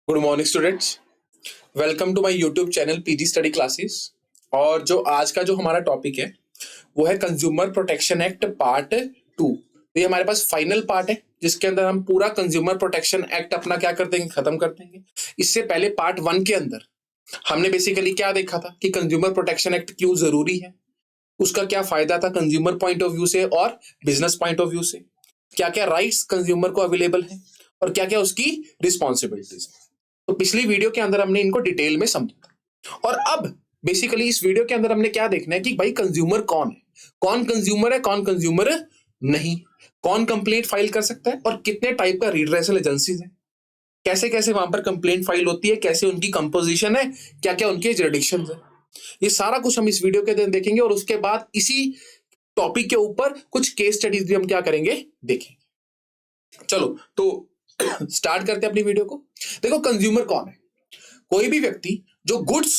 Good morning students, welcome to my YouTube channel PG study classes. और जो आज का जो हमारा टॉपिक है वो है कंज्यूमर प्रोटेक्शन एक्ट पार्ट 2। तो ये हमारे पास फाइनल पार्ट है जिसके अंदर हम पूरा कंज्यूमर प्रोटेक्शन एक्ट अपना क्या कर देंगे, खत्म कर देंगे। इससे पहले पार्ट 1 के अंदर हमने बेसिकली क्या देखा था कि कंज्यूमर प्रोटेक्शन एक्ट क्यों जरूरी है, उसका क्या फायदा था कंज्यूमर पॉइंट ऑफ व्यू से और बिजनेस पॉइंट ऑफ व्यू से, क्या क्या राइट्स कंज्यूमर को अवेलेबल है और क्या क्या उसकी रिस्पॉन्सिबिलिटीज है। तो पिछली वीडियो के अंदर हमने इनको डिटेल में समझा और अब बेसिकली इस वीडियो के अंदर हमने क्या देखना है कि भाई कंज्यूमर कौन है, कौन कंज्यूमर है, कौन कंज्यूमर नहीं, कौन कंप्लेंट फाइल कर सकता है और कितने टाइप का रिड्रेसल एजेंसीज है, कैसे कैसे वहां पर कंप्लेंट फाइल होती है, कैसे उनकी कंपोजिशन है, क्या क्या उनके जुरिडिक्शन है। ये सारा कुछ हम इस वीडियो के अंदर देखेंगे और उसके बाद इसी टॉपिक के ऊपर कुछ केस स्टडीज भी हम क्या करेंगे, देखेंगे। चलो तो स्टार्ट करते हैं अपनी वीडियो को। देखो कंज्यूमर कौन है? कोई भी व्यक्ति जो गुड्स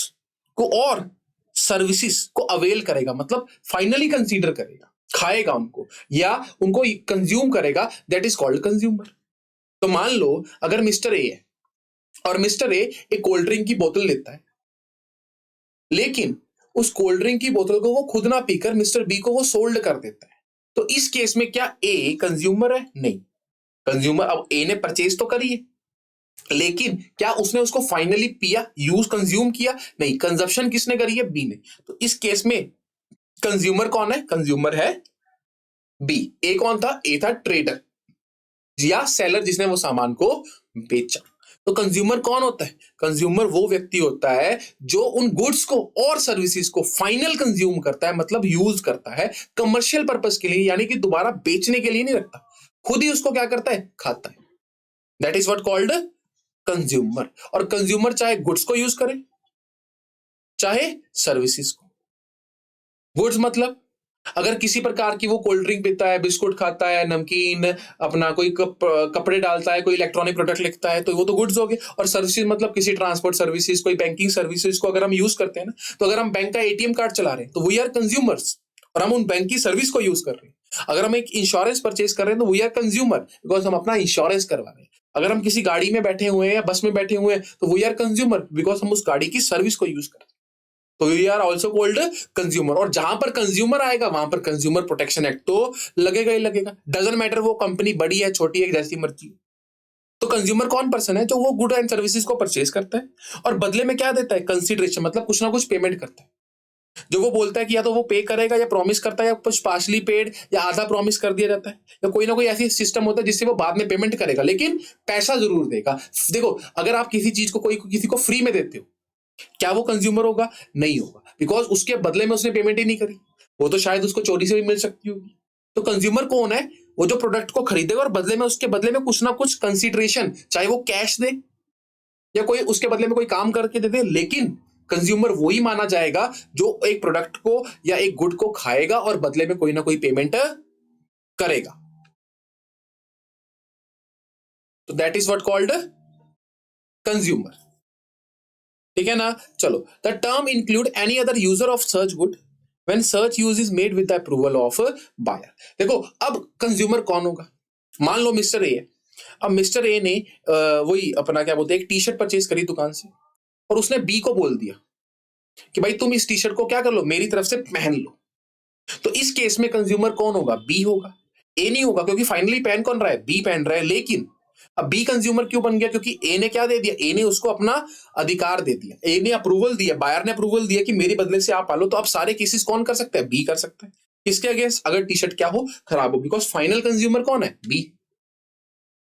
को और सर्विसेज को अवेल करेगा, मतलब फाइनली कंसीडर करेगा, खाएगा उनको या उनको कंज्यूम करेगा, दैट इज कॉल्ड कंज्यूमर। तो मान लो अगर मिस्टर ए है और मिस्टर ए एक कोल्ड ड्रिंक की बोतल लेता है, लेकिन उस कोल्ड ड्रिंक की बोतल को वो खुद ना पीकर मिस्टर बी को वो सोल्ड कर देता है, तो इस केस में क्या ए कंज्यूमर है? नहीं। कंज्यूमर, अब ए ने परचेज तो करी है लेकिन क्या उसने उसको फाइनली पिया, यूज कंज्यूम किया? नहीं। कंजप्शन किसने करी है? बी ने। तो इस केस में कंज्यूमर कौन है? कंज्यूमर है बी। ए कौन था? ए था ट्रेडर या सेलर जिसने वो सामान को बेचा। तो कंज्यूमर कौन होता है? कंज्यूमर वो व्यक्ति होता है जो उन गुड्स को और सर्विसेज को फाइनल कंज्यूम करता है, मतलब यूज करता है कमर्शियल पर्पस के लिए, यानी कि दोबारा बेचने के लिए नहीं रखता, खुद ही उसको क्या करता है, खाता है। That is what called consumer. और कंज्यूमर चाहे गुड्स को यूज करे चाहे सर्विसेज को। गुड्स मतलब अगर किसी प्रकार की वो कोल्ड ड्रिंक पीता है, बिस्कुट खाता है, नमकीन, अपना कोई कपड़े डालता है, कोई इलेक्ट्रॉनिक प्रोडक्ट लिखता है, तो वो तो गुड्स हो गए। और सर्विसेज मतलब किसी ट्रांसपोर्ट सर्विसेज, कोई बैंकिंग सर्विसेज को अगर हम यूज करते हैं ना, तो अगर हम बैंक का एटीएम कार्ड चला रहे हैं तो वी आर कंज्यूमर्स और हम उन बैंक की सर्विस को यूज कर रहे हैं। अगर हम एक इंश्योरेंस परचेज कर रहे हैं तो वी आर कंज्यूमर बिकॉज हम अपना इंश्योरेंस करवा रहे हैं। अगर हम किसी गाड़ी में बैठे हुए हैं या बस में बैठे हुए हैं तो वी आर कंज्यूमर बिकॉज हम उस गाड़ी की सर्विस को यूज कर रहे हैं। तो we are also called consumer. और जहां पर कंज्यूमर आएगा वहां पर कंज्यूमर प्रोटेक्शन एक्ट तो लगेगा ही लगेगा। डजंट मैटर वो कंपनी बड़ी है छोटी है, जैसी मर्जी। तो कंज्यूमर कौन पर्सन है? जो वो गुड एंड सर्विसेज को परचेज करता है और बदले में क्या देता है, कंसिडरेशन, मतलब कुछ ना कुछ पेमेंट करता है। जो वो बोलता है कि या तो वो पे करेगा या प्रॉमिस करता है, या कुछ पार्शली पेड या आधा प्रॉमिस कर दिया जाता है, या कोई ना कोई ऐसी सिस्टम होता है जिससे वो बाद में पेमेंट करेगा लेकिन पैसा जरूर देगा। देखो अगर आप किसी चीज को, कोई किसी को फ्री में देते हो, क्या वो कंज्यूमर होगा? नहीं होगा, बिकॉज उसके बदले में उसने पेमेंट ही नहीं करी। वो तो शायद उसको चोरी से भी मिल सकती होगी। तो कंज्यूमर कौन है? वो जो प्रोडक्ट को खरीदेगा और बदले में उसके बदले में कुछ ना कुछ कंसिडरेशन, चाहे वो कैश दे या कोई उसके बदले में कोई काम करके दे दे, लेकिन कंज्यूमर वही माना जाएगा जो एक प्रोडक्ट को या एक गुड को खाएगा और बदले में कोई ना कोई पेमेंट करेगा। तो that is what called consumer. ठीक है ना? चलो, the term include any other user of search good when search use is made with the approval of buyer. देखो अब कंज्यूमर कौन होगा? मान लो मिस्टर ए है। अब मिस्टर ए ने वही अपना क्या बोलते हैं, एक टी शर्ट परचेज करी दुकान से और उसने बी को बोल दिया कि भाई तुम इस टी शर्ट को क्या कर लो, मेरी तरफ से पहन लो। तो इस केस में कंज्यूमर कौन होगा? बी होगा, ए नहीं होगा, क्योंकि फाइनली पहन कौन रहा है? बी पहन रहा है। लेकिन अब बी कंज्यूमर क्यों बन गया? क्योंकि ए ने क्या दे दिया? ए ने उसको अपना अधिकार दे दिया, ए ने अप्रूवल दिया, बायर ने अप्रूवल दिया कि मेरे बदले से आप पालो। तो अब सारे केसेस कौन कर सकता है? बी कर सकता है। किसके अगेंस्ट? अगर टी शर्ट क्या हो, खराब हो, बिकॉज फाइनल कंज्यूमर कौन है? बी।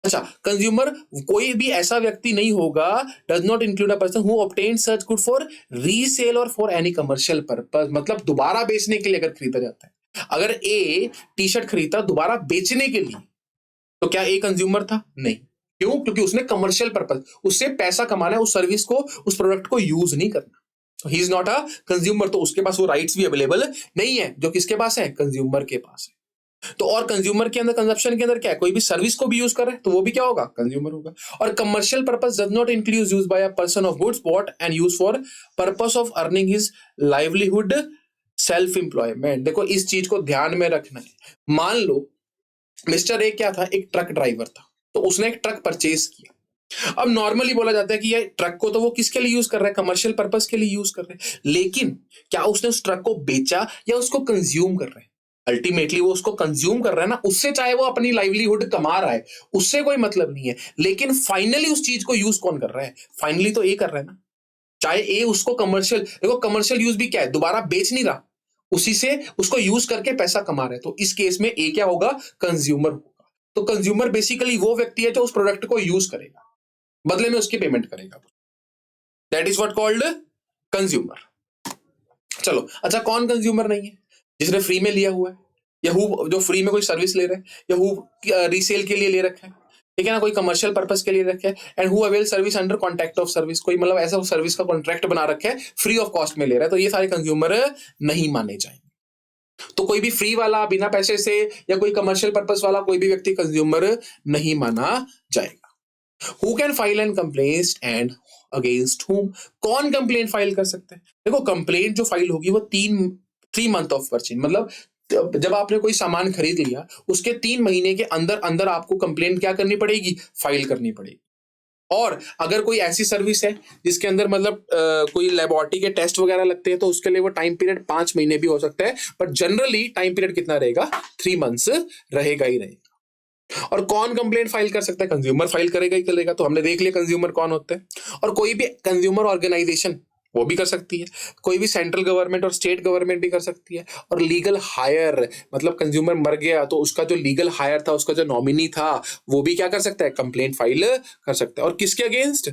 अच्छा, कंज्यूमर कोई भी ऐसा व्यक्ति नहीं होगा, does not include a person who obtain such good for resale और फॉर एनी कमर्शियल पर्पस, मतलब दोबारा बेचने के लिए अगर खरीदा जाता है। अगर ए टी शर्ट खरीदा दोबारा बेचने के लिए, तो क्या ए कंज्यूमर था? नहीं। क्यों? क्योंकि उसने कमर्शियल पर्पस, उससे पैसा कमाना है, उस सर्विस को, उस प्रोडक्ट को यूज नहीं करना। He is not a consumer. तो उसके पास वो राइट्स भी अवेलेबल नहीं है जो किसके पास है? कंज्यूमर के पास है। तो और कंज्यूमर के अंदर, कंजप्शन के अंदर क्या है? कोई भी सर्विस को भी यूज कर रहे हैं तो वो भी क्या होगा? कंज्यूमर होगा। और commercial purpose does not include use by a person of goods bought and use for purpose of earning his livelihood, self employment. देखो इस चीज को ध्यान में रखना है। मान लो मिस्टर ए क्या था? एक ट्रक ड्राइवर था। तो उसने एक ट्रक परचेज किया अब नॉर्मली बोला जाता है कि ये ट्रक को तो वो किसके लिए यूज कर रहा है, कमर्शियल पर्पस के लिए यूज कर रहे हैं, लेकिन क्या उसने उस ट्रक को बेचा या उसको कंज्यूम कर रहे हैं? अल्टीमेटली वो उसको कंज्यूम कर रहा है ना, उससे चाहे वो अपनी लाइवलीहुड कमा रहा है, उससे कोई मतलब नहीं है, लेकिन फाइनली उस चीज को यूज कौन कर रहा है? फाइनली तो ए कर रहा है ना। चाहे ए उसको कमर्शियल, देखो कमर्शियल यूज भी क्या है, दोबारा बेच नहीं रहा, उसी से उसको यूज करके पैसा कमा रहे हैं, तो इस केस में ए क्या होगा, कंज्यूमर होगा। तो कंज्यूमर बेसिकली वो व्यक्ति है जो उस प्रोडक्ट को यूज करेगा, बदले में उसकी पेमेंट करेगा। That is what called consumer. चलो अच्छा, कौन कंज्यूमर नहीं है? जिसने फ्री में लिया हुआ है, या हु जो फ्री में कोई सर्विस ले रहा है, या हु रीसेल के लिए ले रखा है, ठीक है ना, कोई कमर्शियल पर्पस के लिए रखा है, and who avail service under contract of service, कोई मतलब ऐसा सर्विस का कॉन्ट्रैक्ट बना रखा है, फ्री ऑफ कॉस्ट में ले रहा है, तो ये सारे कंज्यूमर नहीं माने जाएंगे। तो कोई भी फ्री वाला बिना पैसे से या कोई कमर्शियल पर्पस वाला कोई भी व्यक्ति कंज्यूमर नहीं माना जाएगा। Who can file and complaint and against हुम, कौन कंप्लेंट फाइल कर सकते हैं? देखो कंप्लेंट जो फाइल होगी वो 3 मंथ ऑफ परचेज, मतलब जब आपने कोई सामान खरीद लिया उसके 3 महीने के अंदर अंदर आपको कंप्लेंट क्या करनी पड़ेगी, फाइल करनी पड़ेगी। और अगर कोई ऐसी सर्विस है जिसके अंदर मतलब कोई लेबोरेटरी के टेस्ट वगैरह लगते हैं, तो उसके लिए वो टाइम पीरियड 5 महीने भी हो सकता है, बट जनरली टाइम पीरियड कितना रहेगा, 3 मंथ्स रहेगा ही रहेगा। और कौन कंप्लेंट फाइल कर सकता है? कंज्यूमर फाइल करेगा ही करेगा। तो हमने देख लिया कंज्यूमर कौन होते हैं। और कोई भी कंज्यूमर ऑर्गेनाइजेशन वो भी कर सकती है, कोई भी सेंट्रल गवर्नमेंट और स्टेट गवर्नमेंट भी कर सकती है। और लीगल हायर, मतलब कंज्यूमर मर गया तो उसका जो लीगल हायर था, उसका जो नॉमिनी था, वो भी क्या कर सकता है, कंप्लेंट फाइल कर सकता है। और किसके against?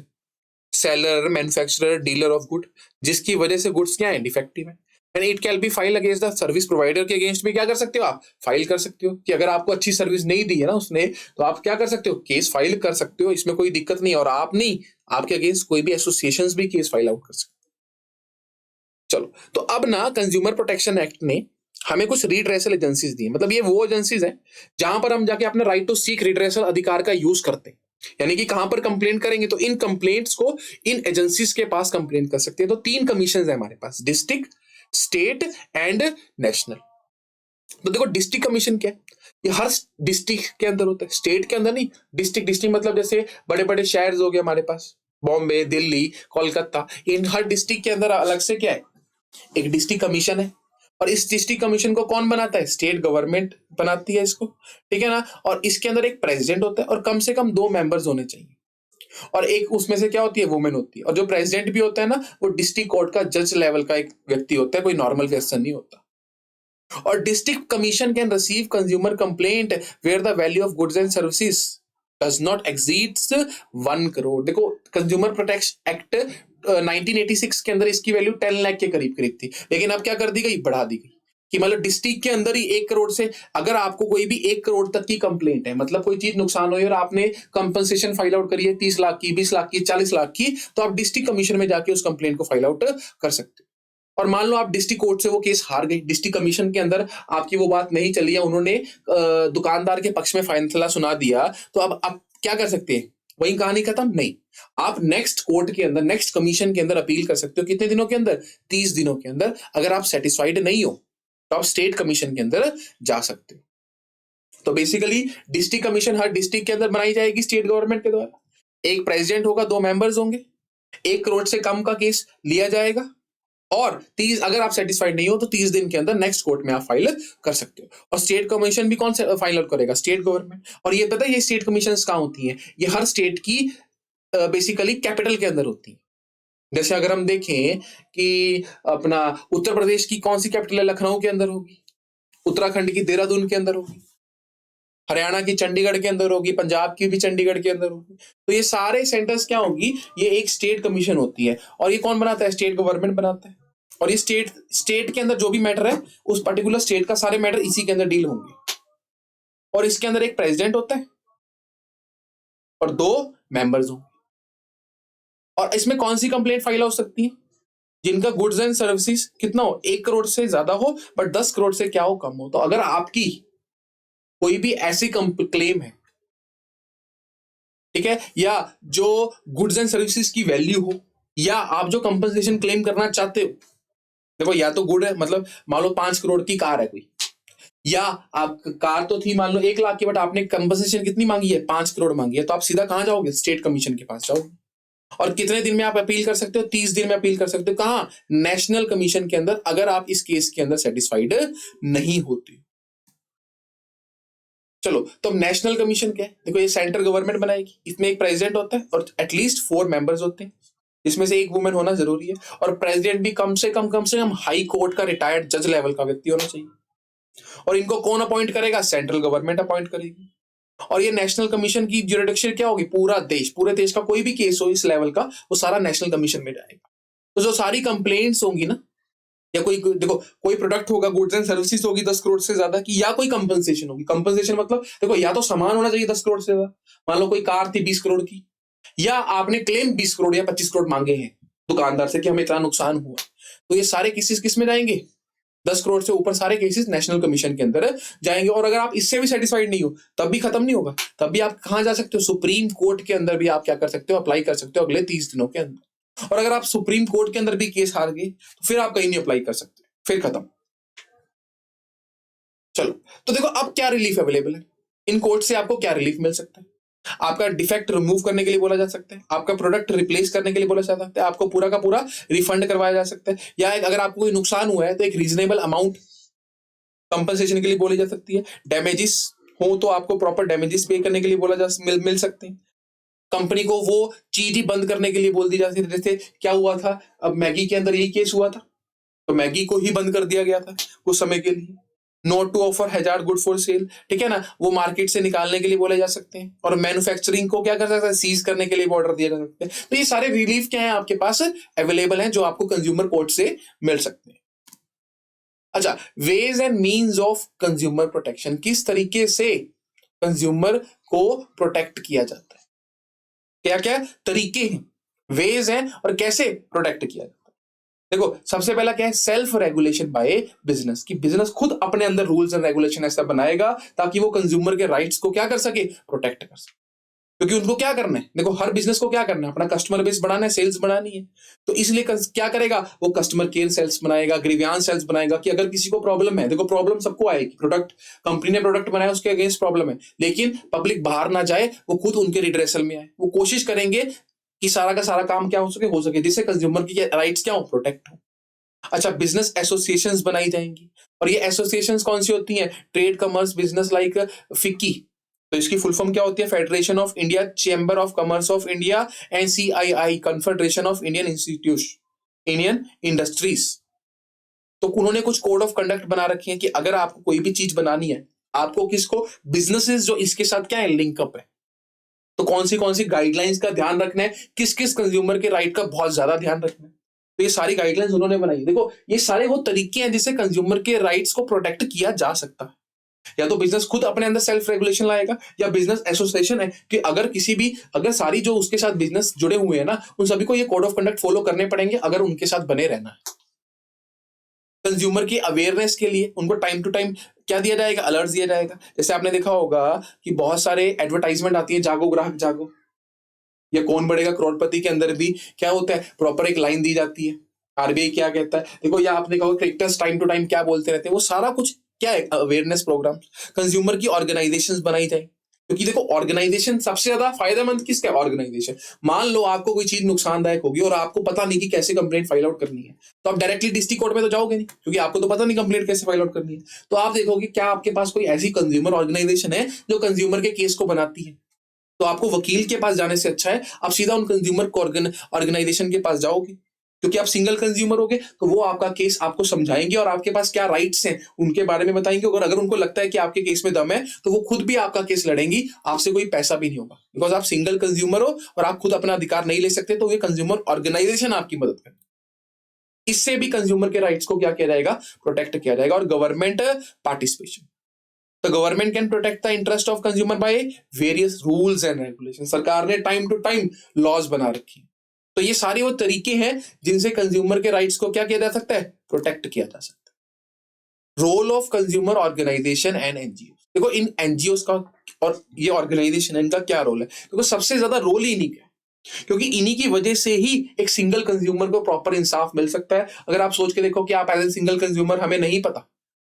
Seller, manufacturer, dealer of good, जिसकी वजह से गुड्स क्या है, डिफेक्टिव है। And it can be file against the service provider, के अगेंस्ट भी क्या कर सकते हो आप, फाइल कर सकते हो, कि अगर आपको अच्छी सर्विस नहीं दी है ना उसने, तो आप क्या कर सकते हो, केस फाइल कर सकते हो, इसमें कोई दिक्कत नहीं। और आप नहीं, आपके अगेंस्ट कोई भी एसोसिएशंस भी केस फाइल आउट कर सकते। चलो, तो अब ना कंज्यूमर प्रोटेक्शन एक्ट ने हमें कुछ रिड्रेसल एजेंसीज दी, मतलब ये वो एजेंसीज हैं जहां पर हम जाके अपने राइट टू सीक रिड्रेसल अधिकार का यूज करते हैं। यानी कि कहां पर कंप्लेंट करेंगे, तो इन कंप्लेंट्स को इन एजेंसीज के पास कंप्लेंट कर सकते हैं। तो 3 कमीशन है हमारे पास, डिस्ट्रिक्ट, स्टेट एंड नेशनल। तो देखो डिस्ट्रिक्ट कमीशन क्या है, ये हर डिस्ट्रिक्ट के अंदर होता है, स्टेट के अंदर नहीं। डिस्ट्रिक्ट डिस्ट्रिक्ट मतलब जैसे बड़े बड़े शहर हो गए हमारे पास, बॉम्बे, दिल्ली, कोलकाता, इन हर डिस्ट्रिक्ट के अंदर अलग से क्या है, एक डिस्ट्रिक्ट कमीशन है। और इस डिस्ट्रिक्ट कमीशन को कौन बनाता है, स्टेट गवर्नमेंट बनाती है इसको, ठीक है ना। और इसके अंदर एक प्रेसिडेंट होता है और कम से कम 2 मेंबर्स होने चाहिए, और एक उसमें से क्या होती है, वुमेन होती है। और जो प्रेसिडेंट भी होता है ना, वो डिस्ट्रिक्ट कोर्ट का जज लेवल का एक व्यक्ति होता है, कोई नॉर्मल पर्सन नहीं होता। और district commission can receive consumer complaint where the value of goods and services does not exceeds 1 crore. देखो कंज्यूमर प्रोटेक्शन एक्ट 1986 के अंदर इसकी वैल्यू 10 लाख के करीब करीब थी, लेकिन अब क्या कर दी गई, बढ़ा दी गई, कि मतलब डिस्ट्रिक्ट के अंदर ही 1 करोड़ से, अगर आपको कोई भी 1 करोड़ तक की कंप्लेंट है, मतलब कोई चीज नुकसान हुई और आपने कंपनसेशन फाइल आउट करी है 30 लाख की, 20 लाख की, 40 लाख की, तो आप डिस्ट्रिक्ट कमीशन में जाके उस कंप्लेंट को फाइल आउट कर सकते हो। और मान लो आप डिस्ट्रिक्ट कोर्ट से वो केस हार गई, डिस्ट्रिक्ट कमीशन के अंदर आपकी वो बात नहीं चली, उन्होंने दुकानदार के पक्ष में फैसला सुना दिया, तो अब आप क्या कर सकते हैं, वही कहानी खत्म नहीं। आप नेक्स्ट कोर्ट के अंदर, नेक्स्ट कमीशन के अंदर अपील कर सकते हो, कितने दिनों के अंदर, 30 दिनों के अंदर। अगर आप सेटिस्फाइड नहीं हो तो आप स्टेट कमीशन के अंदर जा सकते हो। तो बेसिकली डिस्ट्रिक्ट कमीशन हर डिस्ट्रिक्ट के अंदर बनाई जाएगी स्टेट गवर्नमेंट के द्वारा। एक प्रेसिडेंट होगा, 2 मेंबर्स होंगे, 1 करोड़ से कम का केस लिया जाएगा, और 30, अगर आप सेटिस्फाइड नहीं हो तो 30 दिन के अंदर नेक्स्ट कोर्ट में आप फाइल कर सकते हो। और स्टेट कमीशन भी कौन से फाइल आउट करेगा, स्टेट गवर्नमेंट। और ये पता है ये स्टेट कमीशन कहाँ होती है, ये हर स्टेट की बेसिकली कैपिटल के अंदर होती है। जैसे अगर हम देखें कि अपना उत्तर प्रदेश की कौन सी कैपिटल है, लखनऊ के अंदर होगी, उत्तराखंड की देहरादून के अंदर होगी, हरियाणा की चंडीगढ़ के अंदर होगी, पंजाब की भी चंडीगढ़ के अंदर होगी। तो ये सारे सेंटर्स क्या होगी, ये एक स्टेट कमीशन होती है। और ये कौन बनाता है, स्टेट गवर्नमेंट बनाता है। और ये स्टेट के अंदर जो भी मैटर है, उस पर्टिकुलर स्टेट का सारे मैटर इसी के अंदर डील होंगे। और इसके अंदर एक प्रेसिडेंट होता है और 2 मेंबर्स होंगे। और इसमें कौन सी कंप्लेंट फाइल हो सकती है, जिनका गुड्स एंड सर्विसेज कितना हो, 1 करोड़ से ज्यादा हो, बट 10 करोड़ से क्या हो, कम हो। तो अगर आपकी कोई भी ऐसी क्लेम है, ठीक है, या जो गुड्स एंड सर्विसेज की वैल्यू हो, या आप जो कंपनसेशन क्लेम करना चाहते हो, देखो या तो गुड है, मतलब मान लो 5 करोड़ की कार है कोई, या आप कार तो थी मान लो 1 लाख की, बट आपने कंपनसेशन कितनी मांगी है, 5 करोड़ मांगी है, तो आप सीधा कहां जाओगे, स्टेट कमीशन के पास जाओगे। और कितने दिन में आप अपील कर सकते हो, 30 दिन में अपील कर सकते हो। कहां, नेशनल कमीशन के अंदर, अगर आप इस केस के अंदर सेटिस्फाइड नहीं होते। चलो, तो नेशनल कमीशन क्या है, देखो ये सेंट्रल गवर्नमेंट बनाएगी, इसमें एक प्रेसिडेंट होता है और एटलीस्ट 4 मेंबर्स होते हैं, इसमें से एक वुमेन होना जरूरी है, और प्रेसिडेंट भी कम से कम हाई कोर्ट का रिटायर्ड जज लेवल का व्यक्ति होना चाहिए। और इनको कौन अपॉइंट करेगा, सेंट्रल गवर्नमेंट अपॉइंट करेगी। और ये नेशनल कमीशन की ज्यूरिडिक्शन क्या होगी, पूरा देश, पूरे देश का कोई भी केस हो इस लेवल का, वो सारा नेशनल कमीशन में जाएगा। तो जो सारी कंप्लेंट्स होंगी ना, या कोई देखो कोई प्रोडक्ट होगा, गुड्स एंड सर्विसेज होगी 10 करोड़ से ज्यादा की, या कोई कंपनसेशन होगी। कंपनसेशन मतलब देखो या तो सामान होना चाहिए 10 करोड़ से ज्यादा, मान लो कोई कार थी 20 करोड़ की, या आपने क्लेम 20 करोड़ या 25 करोड़ मांगे हैं दुकानदार से कि हमें इतना नुकसान हुआ, तो ये सारे केसेस किस में जाएंगे, 10 करोड़ से ऊपर सारे केसेस नेशनल कमीशन के अंदर जाएंगे। और अगर आप इससे भी सेटिस्फाइड नहीं हो तब भी खत्म नहीं होगा, तब भी आप कहां जा सकते हो, सुप्रीम कोर्ट के अंदर भी आप क्या कर सकते हो, अप्लाई कर सकते हो अगले 30 दिनों के अंदर। और अगर आप सुप्रीम कोर्ट के अंदर भी केस हार गए तो फिर आप कहीं नहीं अप्लाई कर सकते, फिर खत्म। चलो, तो देखो अब क्या रिलीफ अवेलेबल है, इन कोर्ट से आपको क्या रिलीफ मिल सकता है। आपका डिफेक्ट रिमूव करने के लिए बोला जा सकता है, आपका प्रोडक्ट रिप्लेस करने के लिए बोला जा सकता है, आपको पूरा का पूरा रिफंड करवाया जा सकता है, या अगर आपको कोई नुकसान हुआ है तो एक रीजनेबल अमाउंट कंपनसेशन के लिए बोली जा सकती है। डैमेजेस हो तो आपको प्रॉपर डैमेजेस पे करने के लिए मिल सकते हैं। कंपनी को वो चीज ही बंद करने के लिए बोल दी जाती है, जैसे क्या हुआ था, अब मैगी के अंदर यही केस हुआ था, तो मैगी को ही बंद कर दिया गया था कुछ समय के लिए। Not to offer hazard good for sale, ठीक है ना, वो मार्केट से निकालने के लिए बोले जा सकते हैं। और मैन्युफैक्चरिंग को क्या कर सकते हैं, सीज करने के लिए ऑर्डर दिया जा सकता है। तो ये सारे रिलीफ क्या है आपके पास अवेलेबल हैं, जो आपको कंज्यूमर कोर्ट से मिल सकते हैं। अच्छा, ways and means of consumer protection, किस तरीके से कंज्यूमर को प्रोटेक्ट किया जाता है, क्या क्या तरीके हैं, वेज हैं, और कैसे प्रोटेक्ट किया जाता है। देखो सबसे पहला क्या है, सेल्फ रेगुलेशन बाय बिजनेस, कि बिजनेस खुद अपने अंदर रूल्स एंड रेगुलेशन ऐसा बनाएगा ताकि वो कंज्यूमर के राइट्स को क्या कर सके, प्रोटेक्ट कर सके। क्योंकि उनको क्या करना है, देखो हर बिजनेस को क्या करना है, अपना कस्टमर बेस बढ़ाना है, सेल्स बढ़ानी है। तो इसलिए क्या करेगा, वो कस्टमर केयर सेल्स बनाएगा, ग्रीवियांस सेल्स बनाएगा, कि अगर किसी को प्रॉब्लम है, देखो प्रॉब्लम सबको आएगी, प्रोडक्ट कंपनी ने प्रोडक्ट बनाया उसके अगेंस्ट प्रॉब्लम है, लेकिन पब्लिक बाहर ना जाए, वो खुद उनके रिड्रेसल में आए, वो कोशिश करेंगे कि सारा का सारा काम क्या हो सके जिससे कंज्यूमर की राइट्स क्या हो, प्रोटेक्ट हो। अच्छा, बिजनेस एसोसिएशंस बनाई जाएंगी, और ये एसोसिएशंस कौन सी होती हैं, trade commerce business like FICCI, तो इसकी फुल फॉर्म क्या होती है, federation of India, chamber of commerce of India, NCII, confederation of Indian institute Indian industries. तो उन्होंने कुछ कोड ऑफ कंडक्ट बना रखी है कि अगर आपको कोई भी चीज बनानी है, आपको किसको, बिजनेसेस जो इसके साथ क्या है, लिंकअप है, तो कौन सी गाइडलाइंस का ध्यान रखना है, किस किस कंज्यूमर के राइट का बहुत ज्यादा ध्यान रखना है। तो ये सारी गाइडलाइंस उन्होंने बनाई। देखो ये सारे वो तरीके हैं जिससे कंज्यूमर के राइट्स को प्रोटेक्ट किया जा सकता है। या तो बिजनेस खुद अपने अंदर सेल्फ रेगुलेशन लाएगा, या बिजनेस एसोसिएशन है कि अगर सारी जो उसके साथ बिजनेस जुड़े हुए हैं ना, उन सभी को ये कोड ऑफ कंडक्ट फॉलो करने पड़ेंगे अगर उनके साथ बने रहना है। कंज्यूमर की अवेयरनेस के लिए उनको टाइम टू टाइम क्या दिया जाएगा, अलर्ट दिया जाएगा। जैसे आपने देखा होगा कि बहुत सारे एडवर्टाइजमेंट आती है, जागो ग्राहक जागो, या कौन बढ़ेगा करोड़पति के अंदर भी क्या होता है, प्रॉपर एक लाइन दी जाती है, आरबीआई क्या कहता है, देखो या आपने कहा क्रिकेटर्स टाइम टू टाइम क्या बोलते रहते हैं, वो सारा कुछ क्या है, अवेयरनेस प्रोग्राम। कंज्यूमर की ऑर्गेनाइजेशंस बनाई जाए, क्योंकि देखो ऑर्गेनाइजेशन सबसे ज्यादा फायदेमंद किसका है, ऑर्गेनाइजेशन। मान लो आपको कोई चीज नुकसानदायक होगी और आपको पता नहीं कि कैसे कंप्लेंट फाइल आउट करनी है, तो आप डायरेक्टली डिस्ट्रिक्ट कोर्ट में तो जाओगे नहीं, क्योंकि आपको तो पता नहीं कंप्लेंट कैसे फाइल आउट करनी है। तो आप देखोगे क्या आपके पास कोई ऐसी कंज्यूमर ऑर्गेनाइजेशन है जो कंज्यूमर के केस को बनाती है। तो आपको वकील के पास जाने से अच्छा है आप सीधा उन कंज्यूमर ऑर्गेनाइजेशन के पास जाओगे, क्योंकि आप सिंगल कंज्यूमर होगे, तो वो आपका केस आपको समझाएंगे और आपके पास क्या राइट्स हैं उनके बारे में बताएंगे। और अगर उनको लगता है कि आपके केस में दम है तो वो खुद भी आपका केस लड़ेंगी, आपसे कोई पैसा भी नहीं होगा, बिकॉज आप सिंगल कंज्यूमर हो और आप खुद अपना अधिकार नहीं ले सकते, तो ये कंज्यूमर ऑर्गेनाइजेशन आपकी मदद करें। इससे भी कंज्यूमर के राइट्स को क्या किया जाएगा, प्रोटेक्ट किया जाएगा। और government participation, The government can protect the interest of consumer by various rules and regulations. सरकार ने टाइम टू टाइम लॉज बना रखी है। तो ये सारे वो तरीके हैं जिनसे कंज्यूमर के राइट्स को क्या किया जा सकता है, प्रोटेक्ट किया जा सकता है। Role of consumer organisation and NGO, देखो इन एनजीओ का और ये ऑर्गेनाइजेशन इनका क्या रोल है, देखो सबसे ज्यादा रोल ही इन्हीं का है, क्योंकि इन्हीं की वजह से ही एक सिंगल कंज्यूमर को प्रॉपर इंसाफ मिल सकता है। अगर आप सोच के देखो कि आप एज ए सिंगल कंज्यूमर, हमें नहीं पता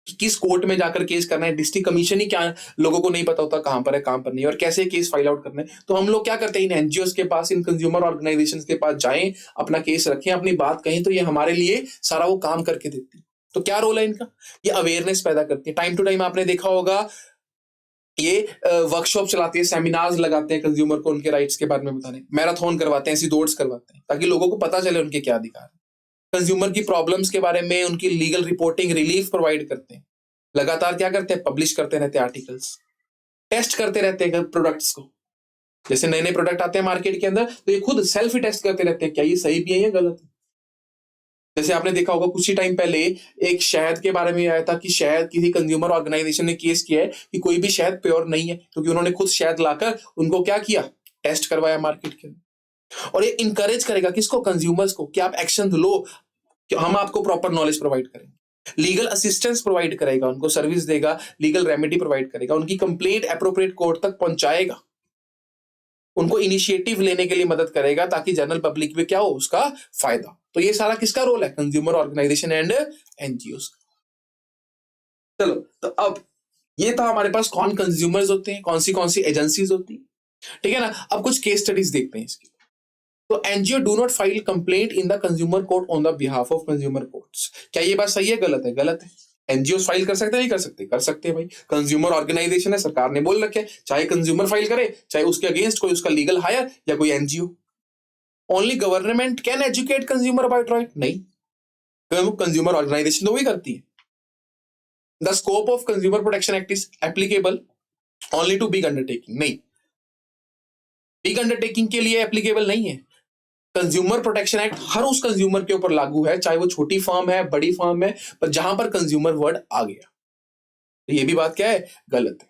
कि किस कोर्ट में जाकर केस करना है, डिस्ट्रिक्ट कमीशन ही क्या लोगों को नहीं पता होता कहां पर है कहां पर नहीं, और कैसे केस फाइल आउट करना है। तो हम लोग क्या करते हैं, इन एनजीओ के पास, इन कंज्यूमर ऑर्गेनाइजेशन के पास जाएं, अपना केस रखें, अपनी बात कहें, तो ये हमारे लिए सारा वो काम करके देती है। तो क्या रोल है इनका, ये अवेयरनेस पैदा करती है। टाइम टू टाइम आपने देखा होगा ये वर्कशॉप चलाते हैं, सेमिनार्स लगाते हैं कंज्यूमर को उनके राइट्स के बारे में बताने, मैराथन करवाते हैं, ऐसी दौड़ करवाते हैं, ताकि लोगों को पता चले उनके क्या अधिकार है। कंज्यूमर की प्रॉब्लम्स के बारे में उनकी लीगल रिपोर्टिंग, रिलीफ प्रोवाइड करते हैं। लगातार क्या करते हैं, पब्लिश करते रहते हैं आर्टिकल्स, टेस्ट करते रहते हैं प्रोडक्ट्स को। जैसे नए नए प्रोडक्ट आते हैं मार्केट के अंदर, तो ये खुद सेल्फ ही टेस्ट करते रहते हैं, क्या ये सही भी है या गलत है। जैसे आपने देखा होगा कुछ ही टाइम पहले एक शहद के बारे में आया था कि शहद, किसी कंज्यूमर ऑर्गेनाइजेशन ने केस किया है कि कोई भी शहद प्योर नहीं है, क्योंकि उन्होंने खुद शहद लाकर उनको क्या किया, टेस्ट करवाया मार्केट के अंदर। और ये इंकरेज करेगा किसको, कंज्यूमर्स को, कि आप एक्शन लो, कि हम आपको प्रॉपर नॉलेज प्रोवाइड करेंगे, लीगल असिस्टेंस प्रोवाइड करेगा, उनको सर्विस देगा, लीगल रेमेडी प्रोवाइड करेगा, उनकी कंप्लेंट एप्रोप्रिएट कोर्ट तक पहुंचाएगा, उनको इनिशिएटिव लेने के लिए मदद करेगा, ताकि जनरल पब्लिक में क्या हो, उसका फायदा। तो ये सारा किसका रोल है, कंज्यूमर ऑर्गेनाइजेशन एंड एनजीओ का। चलो, तो अब ये था हमारे पास कौन कंज्यूमर्स होते हैं, कौन सी एजेंसीज होती है, ठीक है ना। अब कुछ केस स्टडीज देखते हैं इसकी। तो NGO do not file complaint in the consumer court on the behalf of consumer courts. क्या ये बात सही है, गलत है? गलत है। एनजीओ फाइल कर सकते हैं, नहीं कर सकते? कर सकते हैं भाई, कंज्यूमर ऑर्गेनाइजेशन है, सरकार ने बोल रखे, चाहे कंज्यूमर फाइल करे, चाहे उसके अगेंस्ट कोई उसका लीगल हायर या कोई NGO. Only government can educate consumer about right, नहीं, कंज्यूमर ऑर्गेनाइजेशन तो वही करती है। The scope of consumer protection act is applicable only to big undertaking, नहीं, बिग अंडरटेकिंग के लिए एप्लीकेबल नहीं है। कंज्यूमर प्रोटेक्शन एक्ट हर उस कंज्यूमर के ऊपर लागू है, चाहे वो छोटी फर्म है, बड़ी फर्म है, पर जहां पर कंज्यूमर वर्ड आ गया, तो ये भी बात क्या है, गलत है।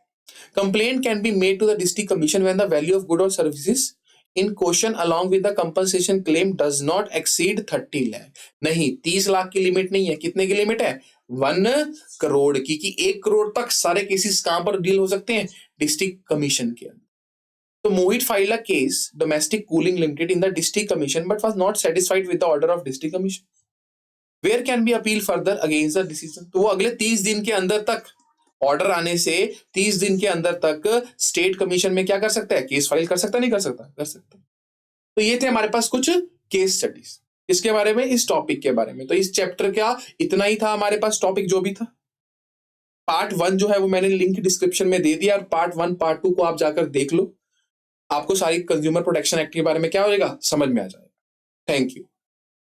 Complaint can be made to the district commission when the value of good or services in question along with the compensation claim does not exceed 30 lakh. नहीं, 30 लाख की लिमिट नहीं है, कितने की लिमिट है, 1 करोड़ की, कि 1 करोड़ तक सारे केसेस कहां पर डील हो सकते हैं, डिस्ट्रिक्ट कमीशन के अंदर। तो मोहित filed a case domestic cooling limited in the district commission but was not satisfied with the order of district commission. Where can be appeal further against the decision? तो वो अगले 30 दिन के अंदर तक, ऑर्डर आने से 30 दिन के अंदर तक स्टेट कमीशन में क्या कर सकता है, केस फाइल कर सकता, नहीं कर सकता, कर सकता। तो ये थे हमारे पास कुछ केस स्टडीज इसके बारे में, इस टॉपिक के बारे में। तो इस चैप्टर का इतना ही था हमारे पास टॉपिक जो भी था। पार्ट 1 जो है वो मैंने लिंक डिस्क्रिप्शन में दे दिया, और पार्ट 1 पार्ट 2 को आप जाकर देख लो, आपको सारी कंज्यूमर प्रोटेक्शन एक्ट के बारे में क्या होगा, समझ में आ जाएगा। Thank you.